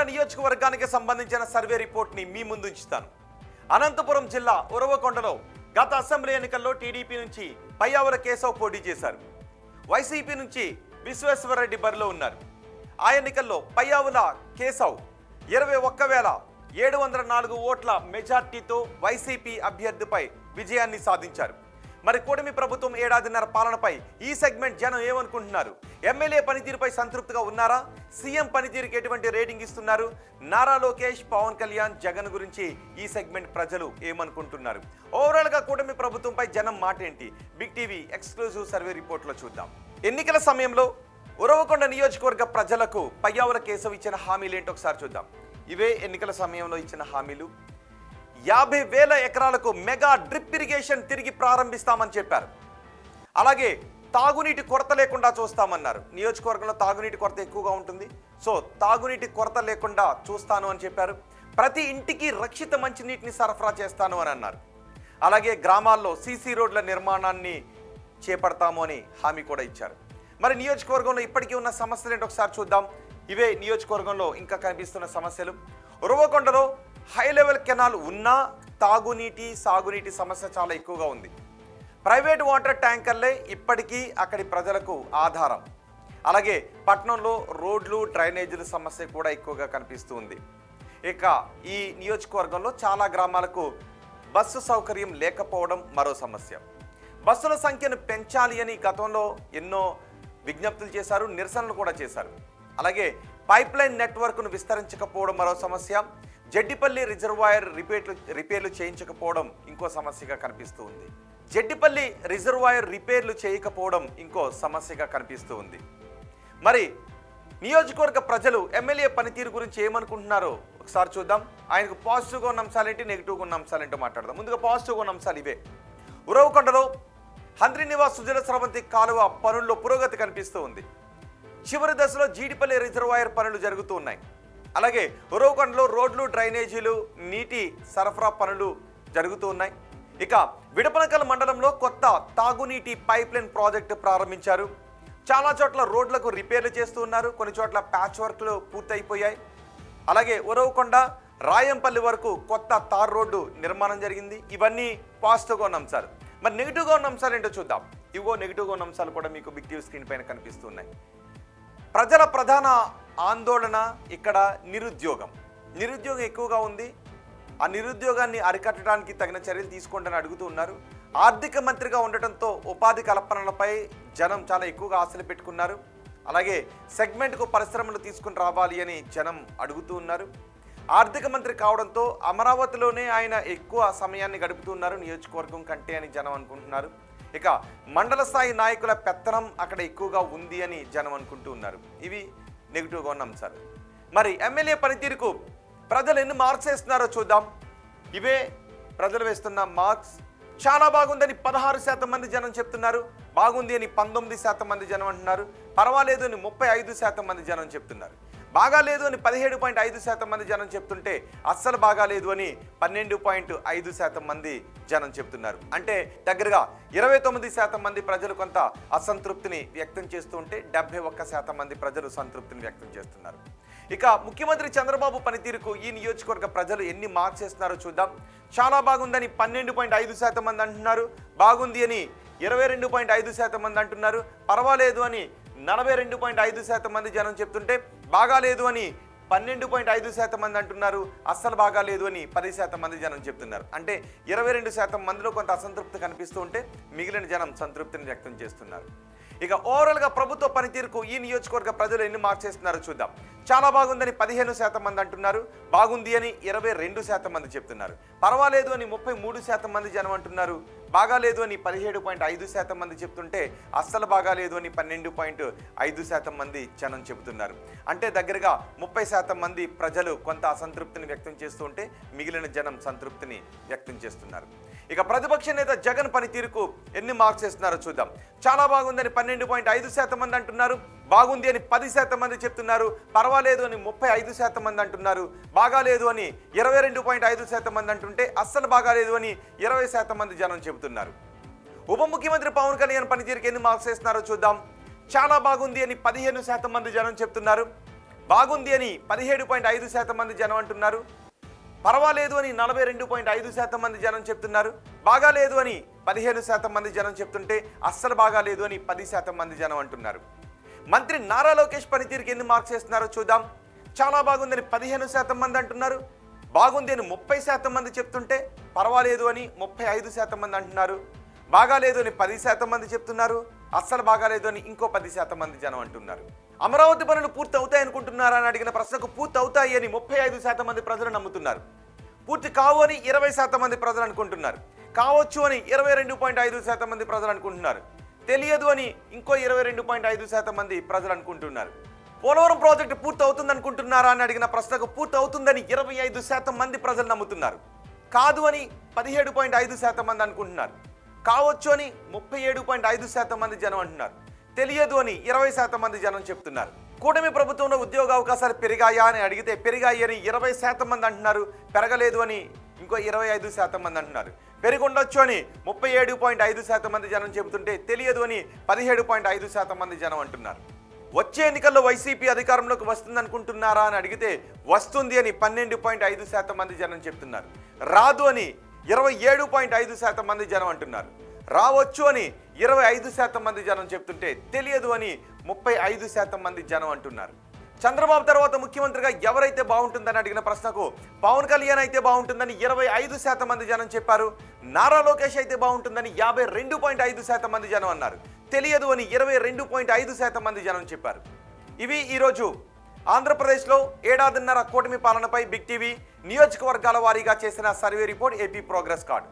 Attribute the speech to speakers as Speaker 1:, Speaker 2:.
Speaker 1: నియోజకవర్గానికి సంబంధించిన సర్వే రిపోర్ట్ని మీ ముందు ఉంచుతాను. అనంతపురం జిల్లా ఉరవకొండలో గత అసెంబ్లీ ఎన్నికల్లో టీడీపీ నుంచి పయ్యావుల కేశవ్ పోటీ చేశారు. వైసీపీ నుంచి విశ్వేశ్వరరెడ్డి బరిలో ఉన్నారు. ఆ ఎన్నికల్లో పయ్యావుల కేశవ్ 21,704 ఓట్ల మెజార్టీతో వైసీపీ అభ్యర్థిపై విజయాన్ని సాధించారు. మరి కూటమి ప్రభుత్వం ఏడాదిన్నర పాలనపై ఈ సెగ్మెంట్ జనం ఏమనుకుంటున్నారు? ఎమ్మెల్యే పనితీరుపై సంతృప్తిగా ఉన్నారా? సీఎం పనితీరుకి ఎటువంటి రేటింగ్ ఇస్తున్నారు? నారా లోకేష్, పవన్ కళ్యాణ్, జగన్ గురించి ఈ సెగ్మెంట్ ప్రజలు ఏమనుకుంటున్నారు? ఓవరాల్గా కూటమి ప్రభుత్వంపై జనం మాట ఏంటి? బిగ్ టీవీ ఎక్స్క్లూజివ్ సర్వే రిపోర్ట్లో చూద్దాం. ఎన్నికల సమయంలో ఉరవకొండ నియోజకవర్గ ప్రజలకు పయ్యావుల కేశవ్ ఇచ్చిన హామీలు ఏంటో ఒకసారి చూద్దాం. ఇవే ఎన్నికల సమయంలో ఇచ్చిన హామీలు. 50,000 ఎకరాలకు మెగా డ్రిప్ ఇరిగేషన్ తిరిగి ప్రారంభిస్తామని చెప్పారు. అలాగే తాగునీటి కొరత లేకుండా చూస్తామన్నారు. నియోజకవర్గంలో తాగునీటి కొరత ఎక్కువగా ఉంటుంది, సో తాగునీటి కొరత లేకుండా చూస్తాను అని చెప్పారు. ప్రతి ఇంటికి రక్షిత మంచినీటిని సరఫరా చేస్తాను అని అన్నారు. అలాగే గ్రామాల్లో సీసీ రోడ్ల నిర్మాణాన్ని చేపడతాము అని హామీ కూడా ఇచ్చారు. మరి నియోజకవర్గంలో ఇప్పటికీ ఉన్న సమస్యలు ఏంటో ఒకసారి చూద్దాం. ఇవే నియోజకవర్గంలో ఇంకా కనిపిస్తున్న సమస్యలు. ఉరవకొండలో హై లెవెల్ కెనాల్ ఉన్నా తాగునీటి, సాగునీటి సమస్య చాలా ఎక్కువగా ఉంది. ప్రైవేట్ వాటర్ ట్యాంకర్లే ఇప్పటికీ అక్కడి ప్రజలకు ఆధారం. అలాగే పట్టణంలో రోడ్లు, డ్రైనేజీల సమస్య కూడా ఎక్కువగా కనిపిస్తూ ఉంది. ఇక ఈ నియోజకవర్గంలో చాలా గ్రామాలకు బస్సు సౌకర్యం లేకపోవడం మరో సమస్య. బస్సుల సంఖ్యను పెంచాలి అని గతంలో ఎన్నో విజ్ఞప్తులు చేశారు, నిరసనలు కూడా చేశారు. అలాగే పైప్ లైన్ నెట్వర్క్ను విస్తరించకపోవడం మరో సమస్య. జడ్డిపల్లి రిజర్వాయర్ రిపేర్లు చేయించకపోవడం ఇంకో సమస్యగా కనిపిస్తూ ఉంది. జడ్డిపల్లి రిజర్వాయర్ రిపేర్లు చేయకపోవడం ఇంకో సమస్యగా కనిపిస్తూ ఉంది. మరి నియోజకవర్గ ప్రజలు ఎమ్మెల్యే పనితీరు గురించి ఏమనుకుంటున్నారో ఒకసారి చూద్దాం. ఆయనకు పాజిటివ్గా ఉన్న అంశాలేంటి, నెగిటివ్గా ఉన్న అంశాలేంటో మాట్లాడదాం. ముందుగా పాజిటివ్గా ఉన్న అంశాలు ఇవే. ఉరవకొండలో హంద్రి నివాస్ సుజల స్రవంతి కాలువ పనుల్లో పురోగతి కనిపిస్తూ ఉంది. చివరి దశలో జీడిపల్లి రిజర్వాయర్ పనులు జరుగుతూ ఉన్నాయి. అలాగే ఉరవకొండలో రోడ్లు, డ్రైనేజీలు, నీటి సరఫరా పనులు జరుగుతూ ఉన్నాయి. ఇక విడపనకల్ మండలంలో కొత్త తాగునీటి పైప్ లైన్ ప్రాజెక్టు ప్రారంభించారు. చాలా చోట్ల రోడ్లకు రిపేర్లు చేస్తూ ఉన్నారు, కొన్ని చోట్ల ప్యాచ్ వర్క్లు పూర్తయిపోయాయి. అలాగే ఉరవకొండ రాయంపల్లి వరకు కొత్త తార్ రోడ్డు నిర్మాణం జరిగింది. ఇవన్నీ పాజిటివ్గా ఉన్న అంశాలు. మరి నెగిటివ్గా ఉన్న అంశాలు ఏంటో చూద్దాం. ఇవో నెగిటివ్గా ఉన్న అంశాలు కూడా మీకు బిగ్ టీవీ స్క్రీన్ పైన కనిపిస్తున్నాయి. ప్రజల ప్రధాన ఆందోళన ఇక్కడ నిరుద్యోగం ఎక్కువగా ఉంది. ఆ నిరుద్యోగాన్ని అరికట్టడానికి తగిన చర్యలు తీసుకోండి అని అడుగుతూ ఉన్నారు. ఆర్థిక మంత్రిగా ఉండటంతో ఉపాధి కల్పనలపై జనం చాలా ఎక్కువగా ఆశలు పెట్టుకున్నారు. అలాగే సెగ్మెంట్కు పరిశ్రమలు తీసుకుని రావాలి అని జనం అడుగుతూ ఉన్నారు. ఆర్థిక మంత్రి కావడంతో అమరావతిలోనే ఆయన ఎక్కువ సమయాన్ని గడుపుతున్నారు నియోజకవర్గం కంటే అని జనం అనుకుంటున్నారు. ఇక మండల స్థాయి నాయకుల పెత్తనం అక్కడ ఎక్కువగా ఉంది అని జనం అనుకుంటూ ఉన్నారు. ఇవి నెగిటివ్గా ఉన్న అంశాలు. మరి ఎమ్మెల్యే పనితీరుకు ప్రజలు ఎన్ని మార్క్స్ వేస్తున్నారో చూద్దాం. ఇవే ప్రజలు వేస్తున్న మార్క్స్. చాలా బాగుందని 16% మంది జనం చెప్తున్నారు. బాగుంది అని 19% మంది జనం అంటున్నారు. పర్వాలేదు అని 35% మంది జనం చెప్తున్నారు. బాగాలేదు అని 17.5% మంది జనం చెప్తుంటే అస్సలు బాగాలేదు అని 12.5% మంది జనం చెప్తున్నారు. అంటే దగ్గరగా 29% మంది ప్రజలు కొంత అసంతృప్తిని వ్యక్తం చేస్తూ ఉంటే 71% మంది ప్రజలు సంతృప్తిని వ్యక్తం చేస్తున్నారు. ఇక ముఖ్యమంత్రి చంద్రబాబు పనితీరుకు ఈ నియోజకవర్గ ప్రజలు ఎన్ని మార్క్స్ వేస్తున్నారో చూద్దాం. చాలా బాగుందని 12.5% మంది అంటున్నారు. బాగుంది అని 22.5% మంది అంటున్నారు. పర్వాలేదు అని 42.5% మంది జనం చెప్తుంటే బాగాలేదు అని 12.5% మంది అంటున్నారు. అస్సలు బాగాలేదు అని 10% మంది జనం చెప్తున్నారు. అంటే 22% మందిలో కొంత అసంతృప్తి కనిపిస్తూ ఉంటే మిగిలిన జనం సంతృప్తిని వ్యక్తం చేస్తున్నారు. ఇక ఓవరాల్గా ప్రభుత్వ పనితీరుకు ఈ నియోజకవర్గ ప్రజలు ఎన్ని మార్క్స్ చేస్తున్నారో చూద్దాం. చాలా బాగుందని 15% మంది అంటున్నారు. బాగుంది అని 22% మంది చెప్తున్నారు. పర్వాలేదు అని 33% మంది జనం అంటున్నారు. బాగాలేదు అని 17.5% మంది చెప్తుంటే అస్సలు బాగాలేదు అని 12.5% మంది జనం చెబుతున్నారు. అంటే దగ్గరగా 30% మంది ప్రజలు కొంత అసంతృప్తిని వ్యక్తం చేస్తూ ఉంటే మిగిలిన జనం సంతృప్తిని వ్యక్తం చేస్తున్నారు. ఇక ప్రతిపక్ష నేత జగన్ పనితీరుకు ఎన్ని మార్క్స్ ఇస్తున్నారో చూద్దాం. చాలా బాగుందని 12.5% మంది అంటున్నారు. బాగుంది అని 10% మంది చెప్తున్నారు. పర్వాలేదు అని 35% మంది అంటున్నారు. బాగాలేదు అని 22.5% మంది అంటుంటే అస్సలు బాగాలేదు అని 20% మంది జనం చెబుతున్నారు. ఉప ముఖ్యమంత్రి పవన్ కళ్యాణ్ పనితీరుకి ఎన్ని మార్క్స్ ఇస్తున్నారో చూద్దాం. చాలా బాగుంది అని 15% మంది జనం చెప్తున్నారు. బాగుంది అని 17.5% మంది జనం అంటున్నారు. పర్వాలేదు అని 42.5% మంది జనం చెప్తున్నారు. బాగాలేదు అని 15% మంది జనం చెప్తుంటే అస్సలు బాగాలేదు అని 10% మంది జనం అంటున్నారు. మంత్రి నారా లోకేష్ పనితీరుకి ఎన్ని మార్క్స్ వేస్తున్నారో చూద్దాం. చాలా బాగుందని 15% మంది అంటున్నారు. బాగుంది అని 30% మంది చెప్తుంటే పర్వాలేదు అని 35% మంది అంటున్నారు. బాగాలేదు అని 10% మంది చెప్తున్నారు. అస్సలు బాగాలేదు అని ఇంకో 10% మంది జనం అంటున్నారు. అమరావతి పనులు పూర్తి అవుతాయి అనుకుంటున్నారా అని అడిగిన ప్రశ్నకు పూర్తి అవుతాయి అని 35% మంది ప్రజలు నమ్ముతున్నారు. పూర్తి కావు అని 20% మంది ప్రజలు అనుకుంటున్నారు. కావచ్చు అని 22.5% మంది ప్రజలు అనుకుంటున్నారు. తెలియదు అని ఇంకో 22.5% మంది ప్రజలు అనుకుంటున్నారు. పోలవరం ప్రాజెక్టు పూర్తి అవుతుంది అనుకుంటున్నారా అని అడిగిన ప్రశ్నకు పూర్తి అవుతుందని 25% మంది ప్రజలు నమ్ముతున్నారు. కాదు అని 17.5% మంది అనుకుంటున్నారు. కావచ్చు అని 37.5% మంది జనం అంటున్నారు. తెలియదు అని 20% మంది జనం చెప్తున్నారు. కూటమి ప్రభుత్వంలో ఉద్యోగ అవకాశాలు పెరిగాయా అని అడిగితే పెరిగాయి అని 20% మంది అంటున్నారు. పెరగలేదు అని ఇంకో 25% మంది అంటున్నారు. పెరిగుండొచ్చు అని 37.5% మంది జనం చెబుతుంటే తెలియదు అని 17.5% మంది జనం అంటున్నారు. వచ్చే ఎన్నికల్లో వైసీపీ అధికారంలోకి వస్తుంది అనుకుంటున్నారా అని అడిగితే వస్తుంది అని 12.5% మంది జనం చెప్తున్నారు. రాదు అని 27.5% మంది జనం అంటున్నారు. రావచ్చు అని 25% మంది జనం చెప్తుంటే తెలియదు అని 35% మంది జనం అంటున్నారు. చంద్రబాబు తర్వాత ముఖ్యమంత్రిగా ఎవరైతే బాగుంటుందని అడిగిన ప్రశ్నకు పవన్ కళ్యాణ్ అయితే బాగుంటుందని 25% మంది జనం చెప్పారు. నారా లోకేష్ అయితే బాగుంటుందని 52.5% మంది జనం అన్నారు. తెలియదు అని 22.5% మంది జనం చెప్పారు. ఇవి ఈరోజు ఆంధ్రప్రదేశ్లో ఏడాదిన్నర కూటమి పాలనపై బిగ్ టీవీ నియోజకవర్గాల వారీగా చేసిన survey report AP progress card.